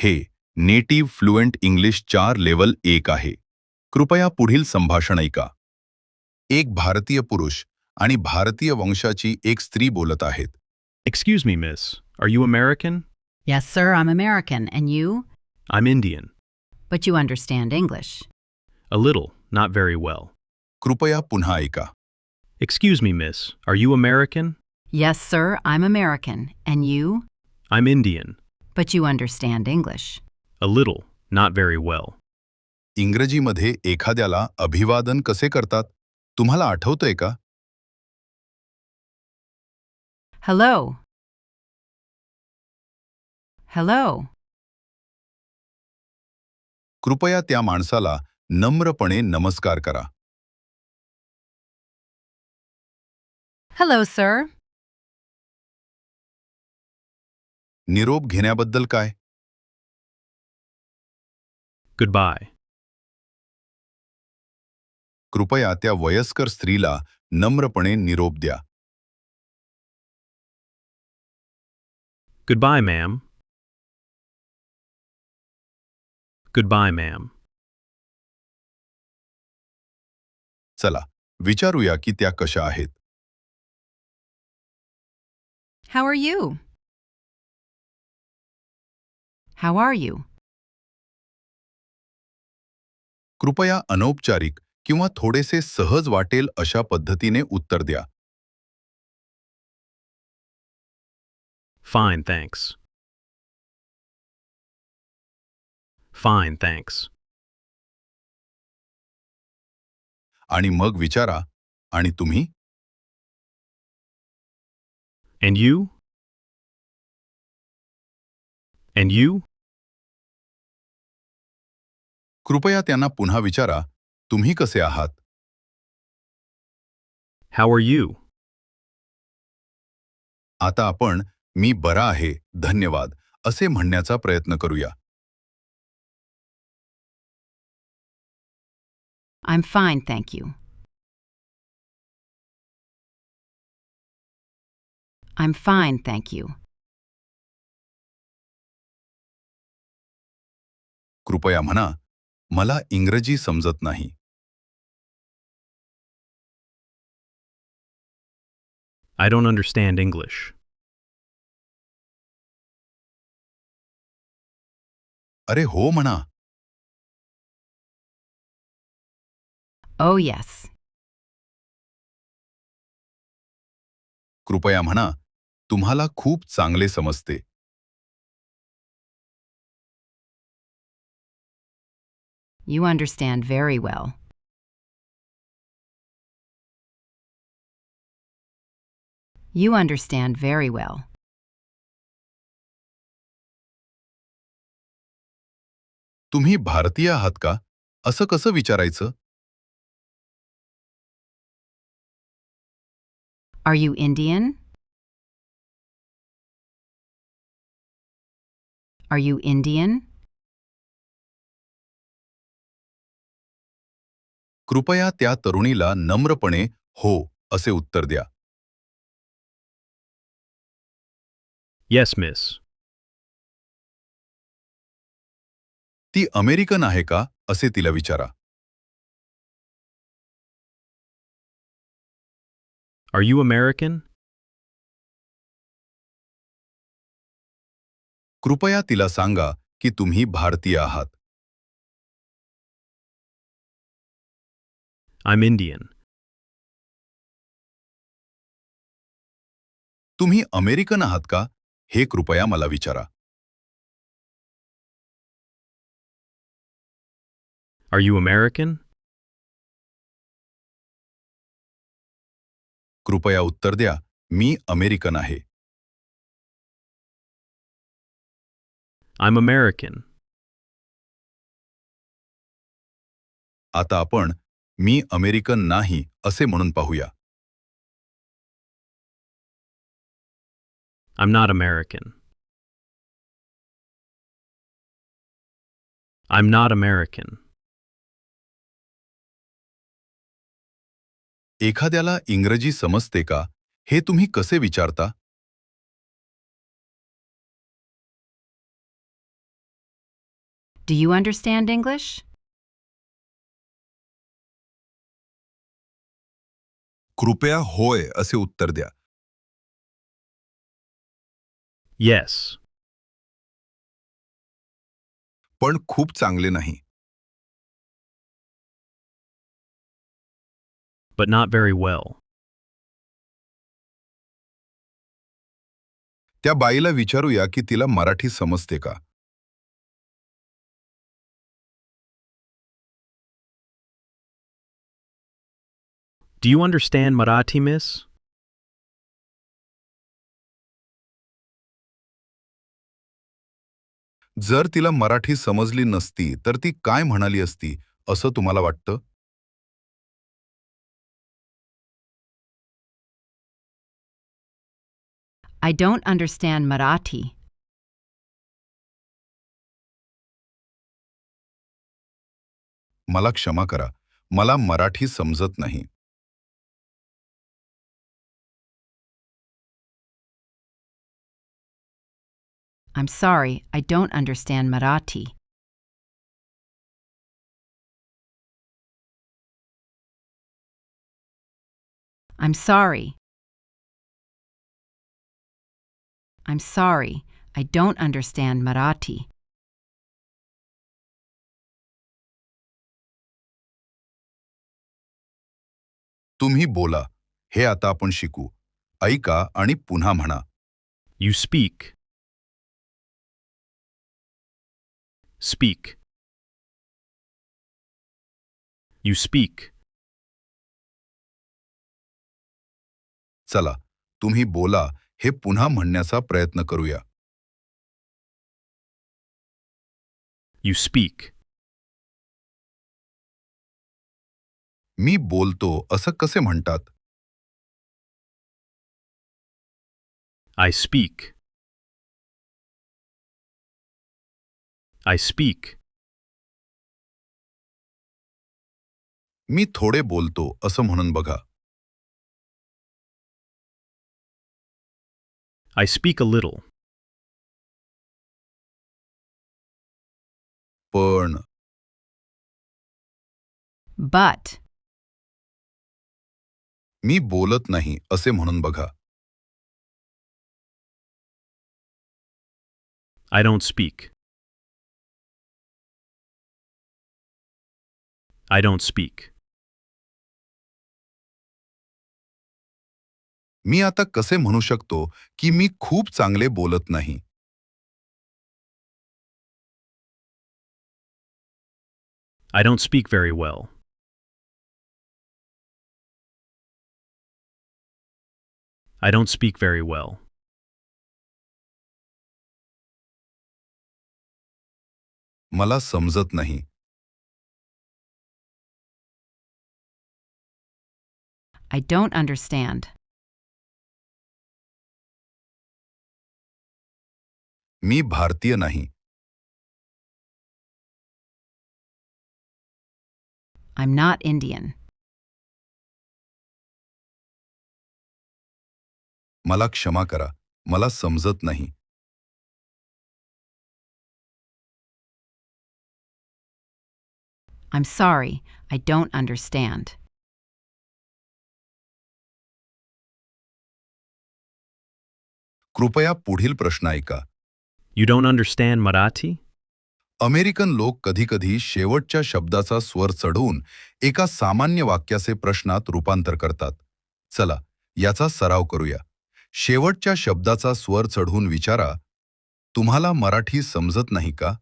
हे native fluent English 4 level 1 आहे. कृपया पुढील संभाषण ऐका. एक भारतीय पुरुष आणि भारतीय वंशाची एक स्त्री बोलत आहेत. Excuse me, miss. Are you American? Yes, sir, I'm American. And you? I'm Indian. But you understand English. A little, not very well. कृपया पुन्हा ऐका. Excuse me, miss. Are you American? Yes, sir, I'm American. And you? I'm Indian. But you understand English. A little, not very well. इंग्रजीमध्ये एखाद्याला अभिवादन कसे करतात? तुम्हाला आठवतंय का? Hello. Hello. कृपया त्या माणसाला नम्रपणे नमस्कार करा. Hello, sir. निरोप घेण्याबद्दल काय? Goodbye. कृपया त्या वयस्कर स्त्रीला नम्रपणे निरोप द्या. Goodbye, ma'am. Goodbye, ma'am. चला विचारूया की त्या कशा आहेत. How are you? How are you? कृपया अनौपचारिक किंवा थोडेसे सहज वाटेल अशा पद्धतीने उत्तर द्या. Fine, thanks. Fine, thanks. आणि मग विचारा, आणि तुम्ही? And you? And you? कृपया त्यांना पुन्हा विचारा, तुम्ही कसे आहात? How are you? आता आपण मी बरा आहे, धन्यवाद असे म्हणण्याचा प्रयत्न करूया. I'm fine, thank you. I'm fine, thank you. कृपया म्हणा, मला इंग्रजी समजत नाही. I don't understand English. अरे हो म्हणा. Oh, yes. कृपया म्हणा, तुम्हाला खूप चांगले समजते. You understand very well. You understand very well. तुम्ही भारतीय आहात का? असं कसं विचारायचं? Are you Indian? Are you Indian? कृपया त्या तरुणीला नम्रपणे हो असे उत्तर द्या. Yes, miss. ती अमेरिकन आहे का असे तिला विचारा. Are you American? कृपया तिला सांगा की तुम्ही भारतीय आहात. I'm Indian. तुम्ही अमेरिकन आहात का हे कृपया मला विचारा. Are you American? कृपया उत्तर द्या, मी अमेरिकन आहे. I'm American. आता आपण मी अमेरिकन नाही असे म्हणून पाहूया. I'm not American. I'm not American. एखाद्याला इंग्रजी समजते का हे तुम्ही कसे विचारता? Do you understand English? कृपया होय असे उत्तर द्या. Yes, पण खूप चांगले नाही. but not very well. त्या बाईला विचारूया की तिला मराठी समजते का. Do you understand Marathi, miss? जर तिला मराठी समजली नसती तर ती काय म्हणाली असती असं तुम्हाला वाटतं. I don't understand Marathi. मला क्षमा करा, मला मराठी समजत नाही. I'm sorry, I don't understand Marathi. I'm sorry. I'm sorry, I don't understand Marathi. तुम्ही बोला, हे आता आपण शिकू. ऐका आणि पुन्हा म्हणा. You speak. Speak. You speak. चला, तुम्ही बोला हे पुन्हा म्हणण्याचा प्रयत्न करूया. You speak. मी बोलतो असं कसे म्हणतात. I speak. I speak. मी थोडे बोलतो असं म्हणून बघा. I speak a little. पण But मी बोलत नाही असे म्हणून बघा. I don't speak. I don't speak. मी आता कसे म्हणू शकतो की मी खूप चांगले बोलत नाही. I don't speak very well. I don't speak very well. मला समजत नाही. I don't understand. मी भारतीय नाही. I'm not Indian. मला क्षमा करा, मला समजत नाही. I'm sorry, I don't understand. कृपया पुढील प्रश्न ऐका. You don't understand Marathi? American लोक कधीकधी शेवटच्या शब्दाचा स्वर चढवून एका सामान्य वाक्याचे प्रश्नात रूपांतर करतात. चला, याचा सराव करूया. शेवटच्या शब्दाचा स्वर चढवून विचारा, तुम्हाला मराठी समजत नाही का.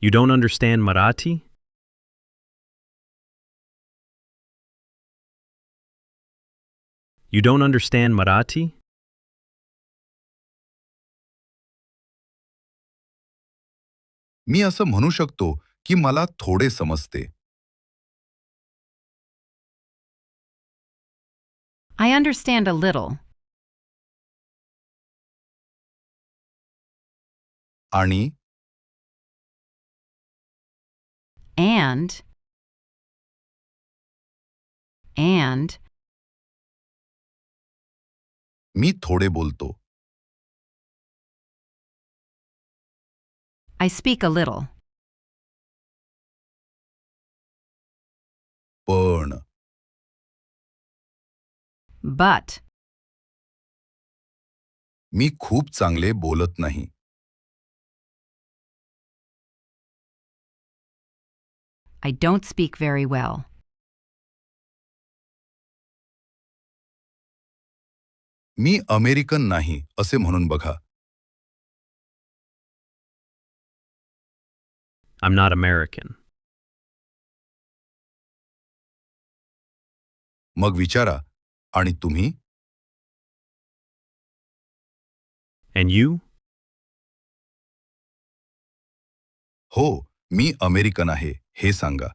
You don't understand Marathi? You don't understand Marathi? मी असं म्हणू शकतो की मला थोडे समजते. I understand a little. आणि And मी थोडे बोलतो. I speak a little. पण, But. मी खूप चांगले बोलत नाही. I don't speak very well. Me American नाही असे म्हणून बघा. I'm not American. मग विचारा, आणि तुम्ही? And you? हो, मी अमेरिकन आहे हे सांगा.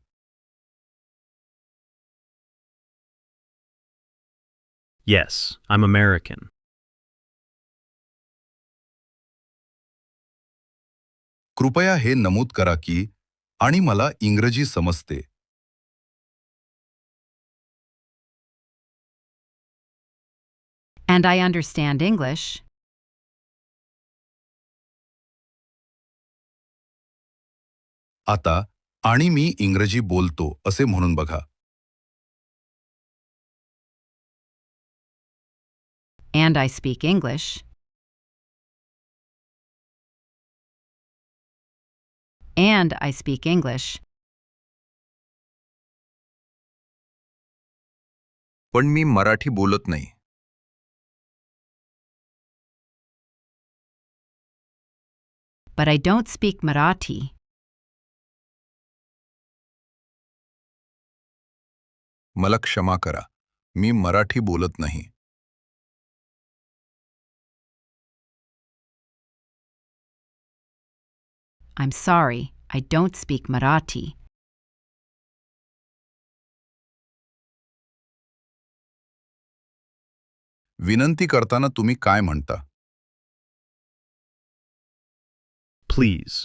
Yes, I'm American. कृपया हे नमूद करा की आणि मला इंग्रजी समजते. And I understand English. आता आणि मी इंग्रजी बोलतो असे म्हणून बघा. And I speak English. And I speak English. पण मी मराठी बोलत नाही. But I don't speak Marathi. मला क्षमा करा, मी मराठी बोलत नाही. I'm sorry, I don't speak Marathi. विनंती करताना तुम्ही काय म्हणता? Please.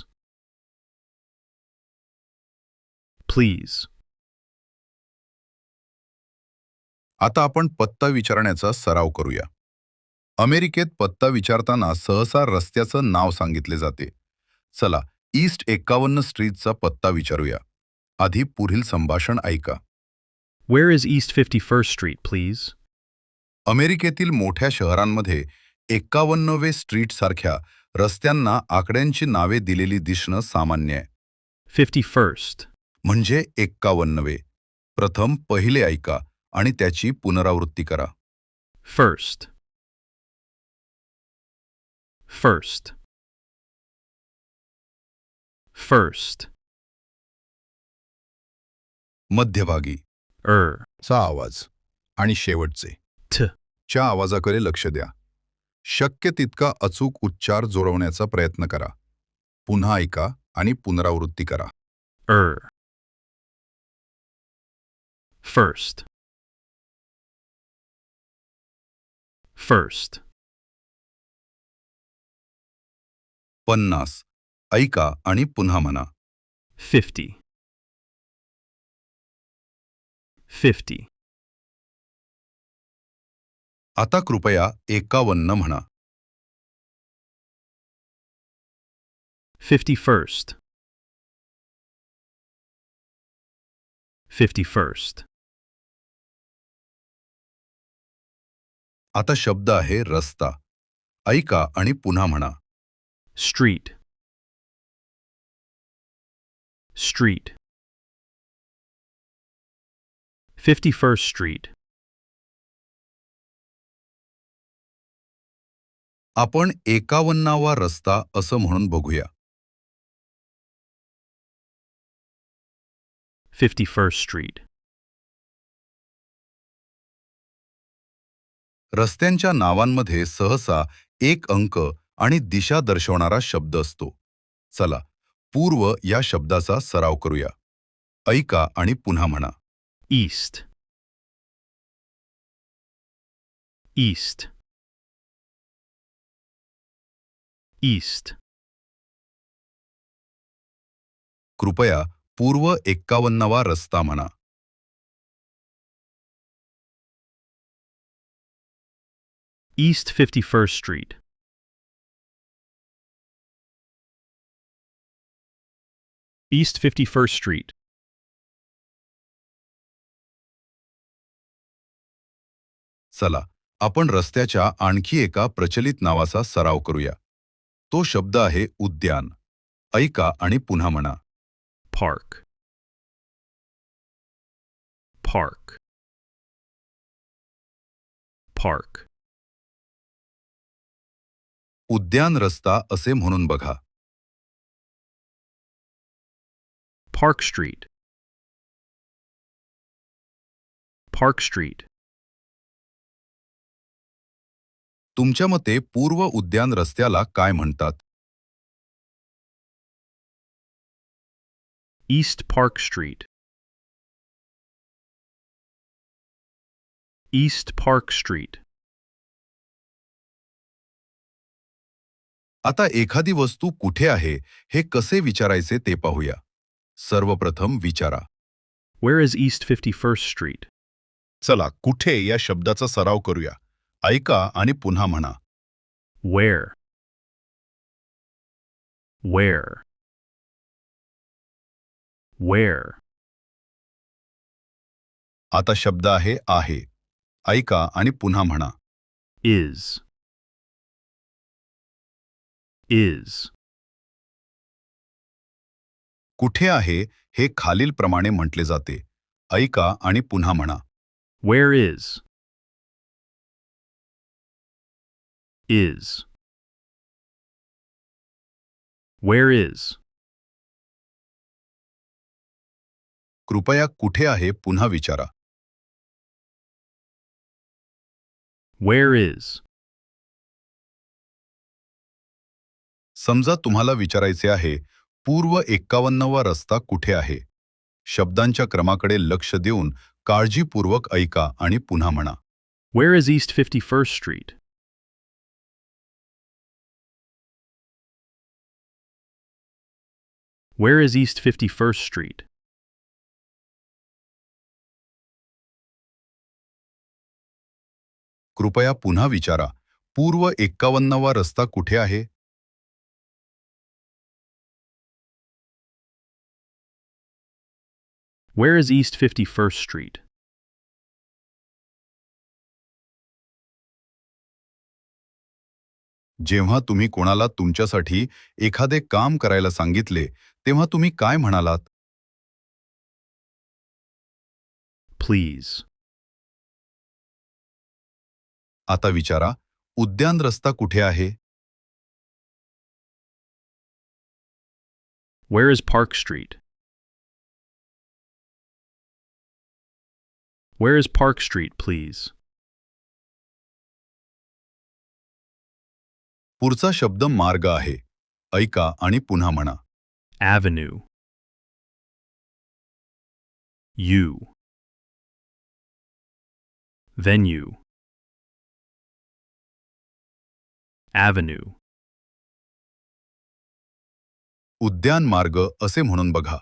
Please. आता आपण पत्ता विचारण्याचा सराव करूया. अमेरिकेत पत्ता विचारताना सहसा रस्त्याचं नाव सांगितले जाते. चला, ईस्ट 51 स्ट्रीटचा पत्ता विचारूया. आधी पुढील संभाषण ऐका. Where is East 51st Street, please? अमेरिकेतील मोठ्या शहरांमध्ये 51वे स्ट्रीट सारख्या रस्त्यांना आकड्यांची नावे दिलेली दिसणं सामान्य आहे. 51st. म्हणजे 51वे. प्रथम पहिले ऐका आणि त्याची पुनरावृत्ती करा. First. First. First. मध्यभागी चा आवाज आणि शेवटचे T. च्या आवाजाकडे लक्ष द्या. शक्य तितका अचूक उच्चार जुळवण्याचा प्रयत्न करा. पुन्हा ऐका आणि पुनरावृत्ती करा. First. First. 50. ऐका आणि पुन्हा म्हणा. 50. 50. आता कृपया 51 म्हणा. 51st. 51st. आता शब्द आहे रस्ता. ऐका आणि पुन्हा म्हणा. Street. Street. 51st Street. आपण 51वा रस्ता असं म्हणून बघूया. 51st Street. रस्त्यांच्या नावांमध्ये सहसा एक अंक आणि दिशा दर्शवणारा शब्द असतो. चला, पूर्व या शब्दाचा सराव करूया. ऐका आणि पुन्हा म्हणा. East. East. East. कृपया पूर्व 51वा रस्ता म्हणा. East 51st Street. East 51st Street. चला आपण रस्त्याच्या आणखी एका प्रचलित नावाचा सराव करूया. तो शब्द आहे उद्यान. ऐका आणि पुन्हा म्हणा. Park. Park. Park. उद्यान रस्ता असे म्हणून बघा. Park Street. Park Street. तुमच्या मते पूर्व उद्यान रस्त्याला काय म्हणतात? East Park Street. East Park Street. आता एखादी वस्तू कुठे आहे हे कसे विचारायचे ते पाहूया. सर्वप्रथम विचारा. Where is East 51st Street? चला कुठे या शब्दाचा सराव करूया. ऐका आणि पुन्हा म्हणा. Where? Where? Where? आता शब्द आहे. ऐका आणि पुन्हा म्हणा. Is. Is. कुठे आहे हे खालीलप्रमाणे म्हटले जाते. ऐका आणि पुन्हा म्हणा. Where is? Is. Where is? कृपया कुठे आहे पुन्हा विचारा. Where is? समजा तुम्हाला विचारायचे आहे पूर्व 51वा रस्ता कुठे आहे. शब्दांच्या क्रमाकडे लक्ष देऊन काळजीपूर्वक ऐका आणि पुन्हा म्हणा. Where is East 51st Street? Where is East 51st Street? कृपया पुन्हा विचारा. पूर्व 51वा रस्ता कुठे आहे? Where is East 51st Street? जेव्हा तुम्ही कोणाला तुमच्यासाठी एखादे काम करायला सांगितले तेव्हा तुम्ही काय म्हणालात? Please. आता विचारा. उद्यान रस्ता कुठे आहे? Where is Park Street? Where is Park Street, please? पुढचा शब्द मार्ग आहे. ऐका आणि पुन्हा म्हणा. Avenue. U. Venue. Avenue. उद्यान मार्ग असे म्हणून बघा.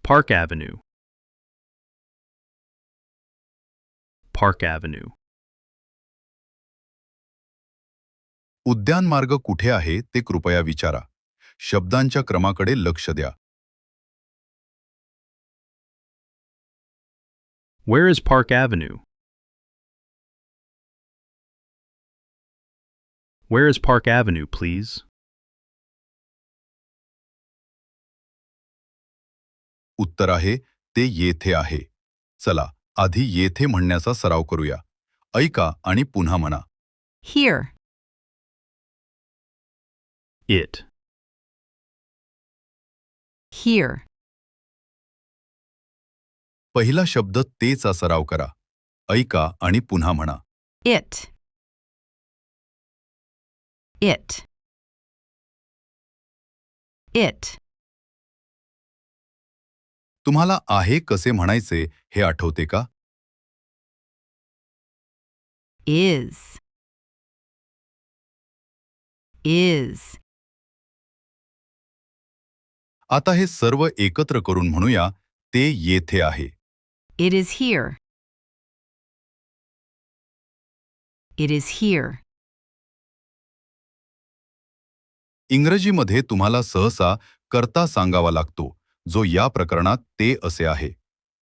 Park Avenue. Park Avenue. उद्यान मार्ग कुठे आहे ते कृपया विचारा. शब्दांच्या क्रमाकडे लक्ष द्या. Where is Park Avenue? Where is Park Avenue, please? उत्तर आहे ते येथे आहे. चला आधी येथे म्हणण्याचा सराव करूया. ऐका आणि पुन्हा म्हणा. Here. It. Here. पहिला शब्द तेचा सराव करा. ऐका आणि पुन्हा म्हणा. It. It. It. तुम्हाला आहे कसे म्हणायचे हे आठवते का? Is. Is. आता हे सर्व एकत्र करून म्हणूया. ते येथे आहे. It is here. It is here. इंग्रजीमध्ये तुम्हाला सहसा कर्ता सांगावा लागतो, जो या प्रकरणात ते असे आहे.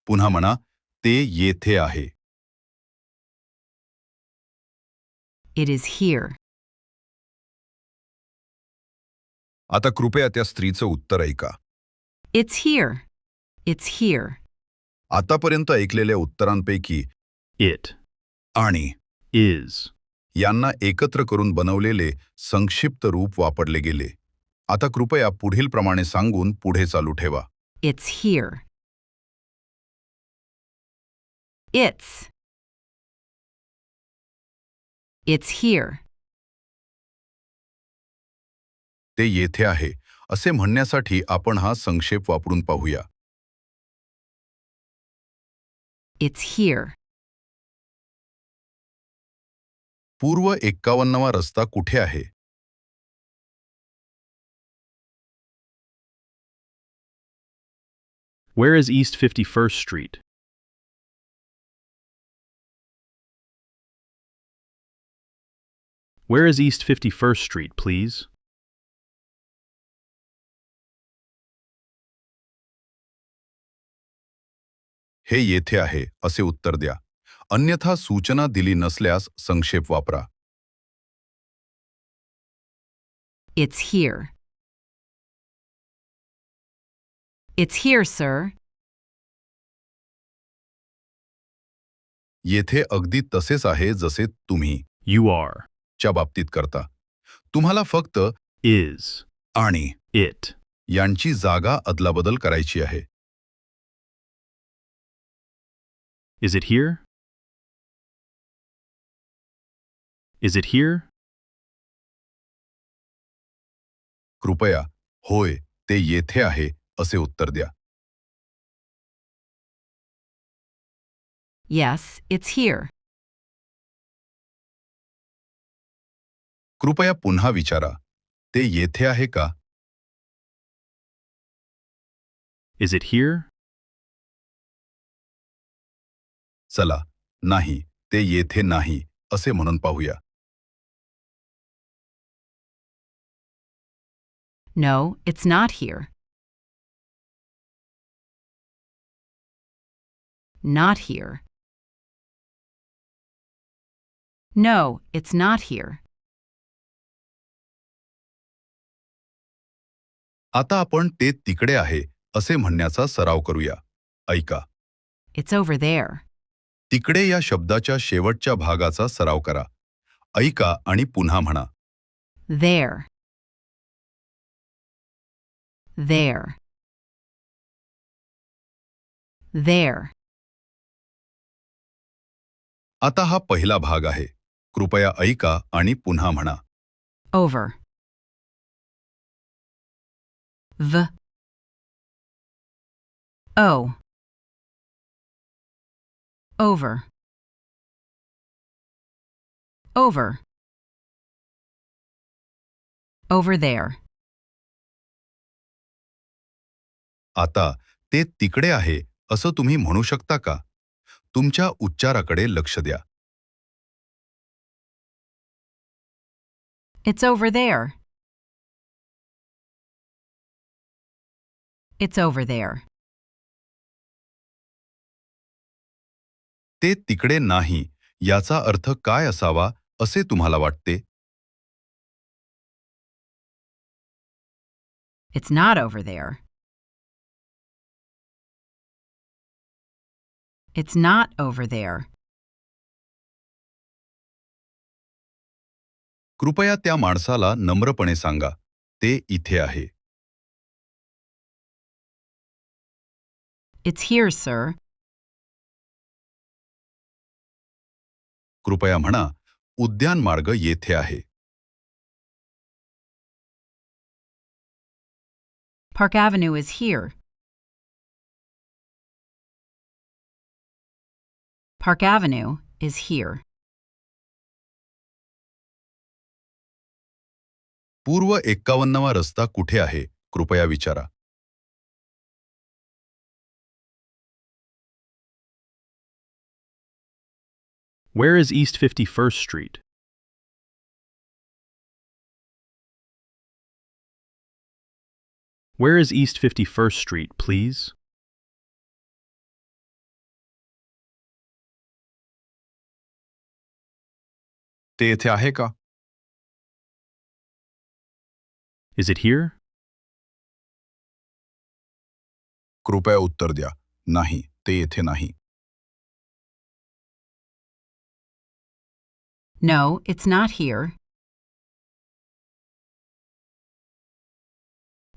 पुन्हा म्हणा, ते येथे आहे. It is here. आता कृपया त्या स्त्रीचं उत्तर ऐका. It's here. It's here. आतापर्यंत ऐकलेल्या उत्तरांपैकी It आणि is. यांना एकत्र करून बनवलेले संक्षिप्त रूप वापरले गेले. आता कृपया पुढील प्रमाणे सांगून पुढे चालू ठेवा. It's here. It's. It's here. ते येथे आहे असे म्हणण्यासाठी आपण हा संक्षेप वापरून पाहूया. It's here. पूर्व 51वा रस्ता कुठे आहे? Where is East 51st Street? Where is East 51st Street, please? हे येथे आहे असे उत्तर द्या. अन्यथा सूचना दिली नसल्यास संक्षेप वापरा. It's here. It's here, sir. येथे अगदी तसेच आहे जसे तुम्ही You are. च्या बाबतीत करता. तुम्हाला फक्त Is. आणि It. यांची जागा अदलाबदल करायची आहे. Is it here? Is it here? कृपया होय ते येथे आहे असे उत्तर द्या. Yes, it's here. कृपया पुन्हा विचारा. ते येथे आहे का? Is it here? चला नाही ते येथे नाही असे म्हणून पाहूया. No, it's not here. Not here. No, it's not here. आता आपण ते तिकडे आहे असे म्हणण्याचा सराव करूया. ऐका. It's over there. तिकडे या शब्दाच्या शेवटच्या भागाचा सराव करा. ऐका आणि पुन्हा म्हणा. There. There. There. आता हा पहिला भाग आहे. कृपया ऐका आणि पुन्हा म्हणा. Over. V. O. Over. Over. Over there. आता ते तिकडे आहे असं तुम्ही म्हणू शकता का? तुमच्या उच्चाराकडे लक्ष द्या. It's over there. It's over there. ते तिकडे नाही याचा अर्थ काय असावा असे तुम्हाला वाटते? It's not over there. It's not over there. कृपया त्या माणसाला नम्रपणे सांगा. ते इथे आहे. It's here, sir. कृपया म्हणा, उद्यान मार्ग येथे आहे. Park Avenue is here. Park Avenue is here. पूर्व 51वा रस्ता कुठे आहे? कृपया विचारा. Where is East 51st Street? Where is East 51st Street, please? ते येथे आहे का? Is it here? कृपया उत्तर द्या. नाही, ते येथे नाही. No, it's not here.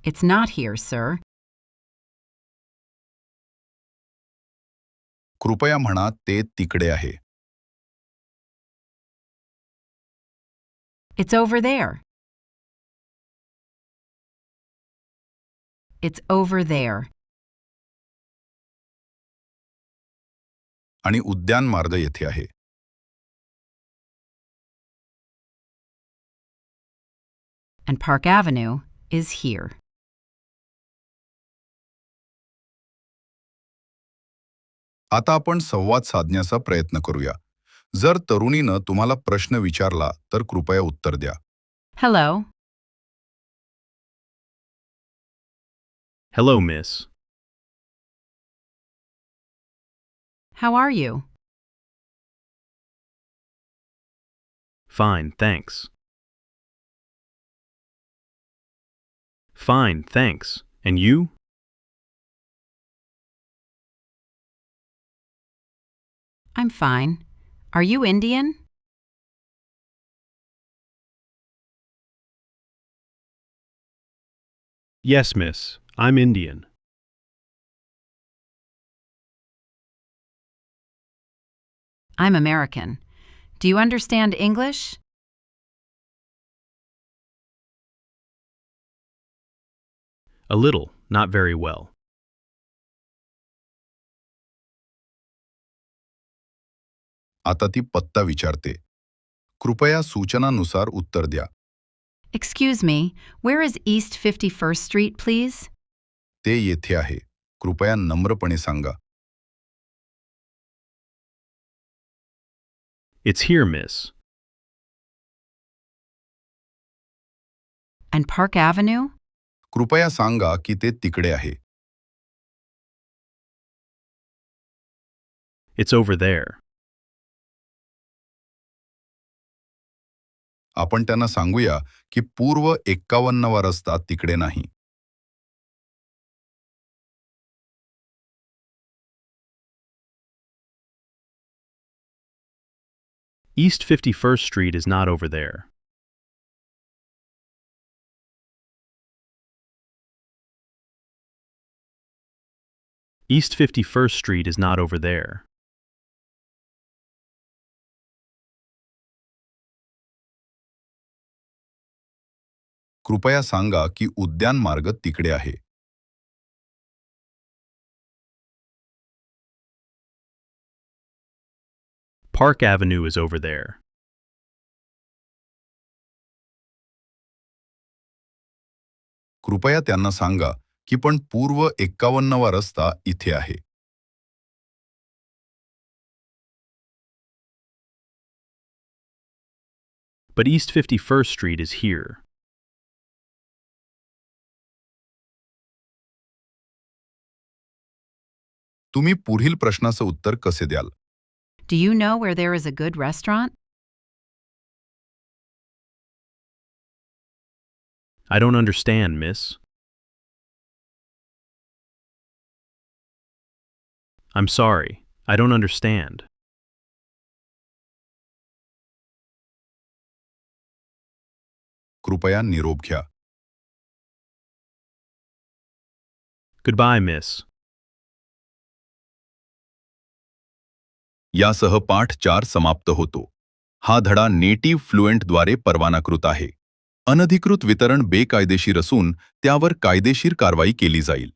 It's not here, sir. कृपया म्हणा ते तिकडे आहे. It's over there. It's over there. आणि उद्यान मार्ग येथे आहे. And Park Avenue is here. आता आपण संवाद साधण्याचा प्रयत्न करूया. जर तरुणीनं तुम्हाला प्रश्न विचारला तर कृपया उत्तर द्या. Hello. Hello, miss. How are you? Fine, thanks. Fine, thanks. And you? I'm fine. Are you Indian? Yes, miss. I'm Indian. I'm American. Do you understand English? A little, not very well. आता ती पत्ता विचारते. कृपया सूचनानुसार उत्तर द्या. Excuse me, where is East 51st Street, please? ते येथे आहे. कृपया नम्रपणे सांगा. It's here, miss. And Park Avenue? कृपया सांगा की ते तिकडे आहे. It's over there. आपण त्यांना सांगूया की पूर्व 51वा रस्ता तिकडे नाही. East 51st Street is not over there. East 51st Street is not over there. कृपया सांगा की उद्यान मार्ग तिकडे आहे. Park Avenue is over there. कृपया त्यांना सांगा की पण पूर्व 51वा रस्ता इथे आहे. But East 51st Street is here. तुम्ही पुढील प्रश्नाचं उत्तर कसे द्याल? Do you know where there is a good restaurant? I don't understand, miss. I'm sorry. I don't understand. कृपया निरोप घ्या. Goodbye, miss. यासह पाठ 4 समाप्त होतो. हा धडा नेटिव्ह फ्लुएंटद्वारे परवानाकृत आहे. अनधिकृत वितरण बेकायदेशीर असून त्यावर कायदेशीर कारवाई केली जाईल.